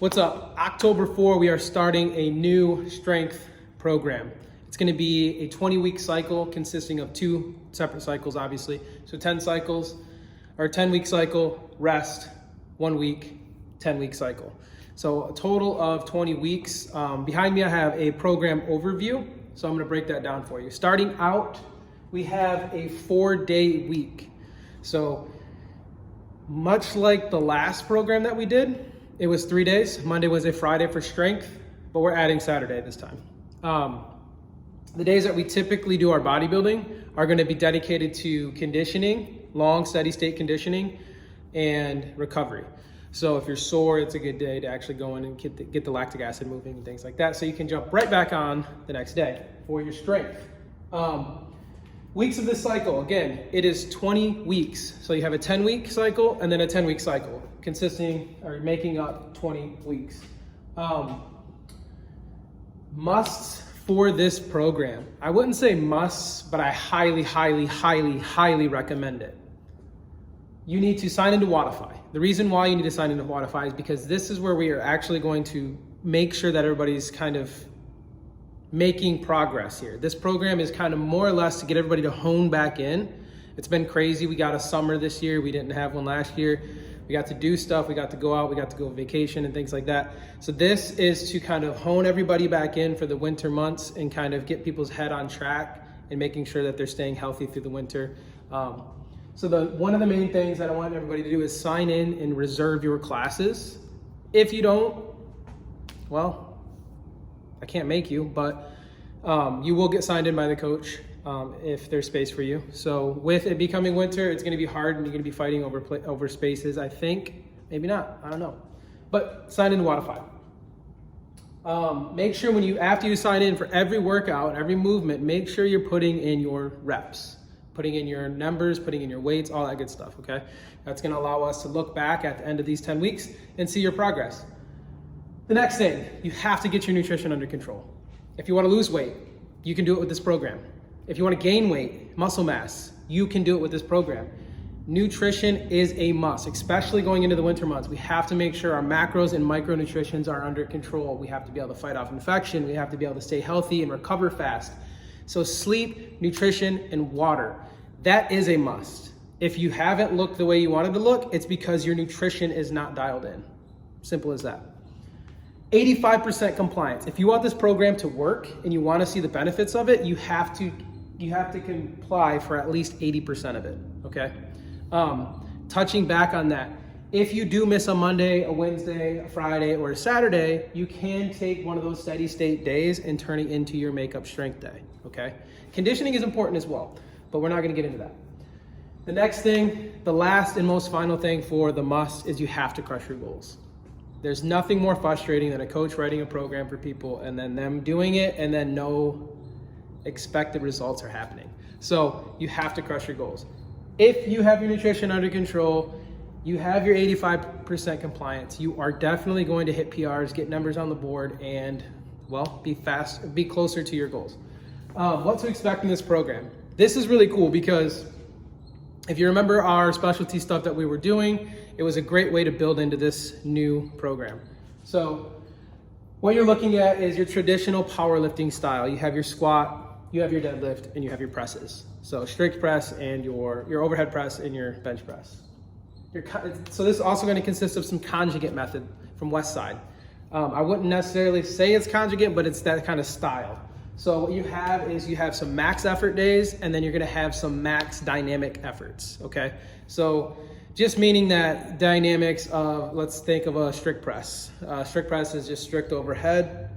What's up? October 4, we are starting a new strength program. It's going to be a 20-week cycle consisting of 2 separate cycles, obviously. So 10 cycles, or 10-week cycle, rest, 1 week, 10-week cycle. So a total of 20 weeks. Behind me, I have a program overview. So I'm going to break that down for you. Starting out, we have a 4-day week. So much like the last program that we did, it was 3 days, Monday, Wednesday, Friday for strength, but we're adding Saturday this time. The days that we typically do our bodybuilding are going to be dedicated to conditioning, long steady state conditioning, and recovery. So if you're sore, it's a good day to actually go in and get the lactic acid moving and things like that, so you can jump right back on the next day for your strength. Weeks of this cycle, again, it is 20 weeks. So you have a 10-week cycle and then a 10-week cycle, consisting or making up 20 weeks. Musts for this program. I wouldn't say musts, but I highly, highly, highly, highly recommend it. You need to sign into Wodify. The reason why you need to sign into Wodify is because this is where we are actually going to make sure that everybody's kind of making progress here. This program is kind of more or less to get everybody to hone back in. It's been crazy. We got a summer this year. We didn't have one last year. We got to do stuff. We got to go out. We got to go on vacation and things like that. So this is to kind of hone everybody back in for the winter months and kind of get people's head on track and making sure that they're staying healthy through the winter. So one of the main things that I want everybody to do is sign in and reserve your classes. If you don't, well, I can't make you, but you will get signed in by the coach if there's space for you. So with it becoming winter, it's going to be hard and you're going to be fighting over spaces, I think. Maybe not, I don't know. But sign into Wodify. Make sure after you sign in for every workout, every movement, make sure you're putting in your reps, putting in your numbers, putting in your weights, all that good stuff, okay? That's going to allow us to look back at the end of these 10 weeks and see your progress. The next thing, you have to get your nutrition under control. If you want to lose weight, you can do it with this program. If you want to gain weight, muscle mass, you can do it with this program. Nutrition is a must, especially going into the winter months. We have to make sure our macros and micronutrients are under control. We have to be able to fight off infection. We have to be able to stay healthy and recover fast. So sleep, nutrition, and water, that is a must. If you haven't looked the way you wanted to look, it's because your nutrition is not dialed in. Simple as that. 85% compliance. If you want this program to work and you want to see the benefits of it, you have to comply for at least 80% of it, okay? Touching back on that, if you do miss a Monday, a Wednesday, a Friday, or a Saturday, you can take one of those steady state days and turn it into your makeup strength day, okay? Conditioning is important as well, but we're not gonna get into that. The next thing, the last and most final thing for the must is you have to crush your goals. There's nothing more frustrating than a coach writing a program for people and then them doing it and then no expected results are happening. So you have to crush your goals. If you have your nutrition under control, you have your 85% compliance, you are definitely going to hit PRs, get numbers on the board, and well, be closer to your goals. What to expect in this program? This is really cool because if you remember our specialty stuff that we were doing, it was a great way to build into this new program. So what you're looking at is your traditional powerlifting style. You have your squat, you have your deadlift, and you have your presses. So strict press and your overhead press and your bench press. So this is also going to consist of some conjugate method from Westside. I wouldn't necessarily say it's conjugate, but it's that kind of style. So what you have is you have some max effort days, and then you're gonna have some max dynamic efforts, okay? So just meaning that dynamics of, let's think of a strict press. Strict press is just strict overhead,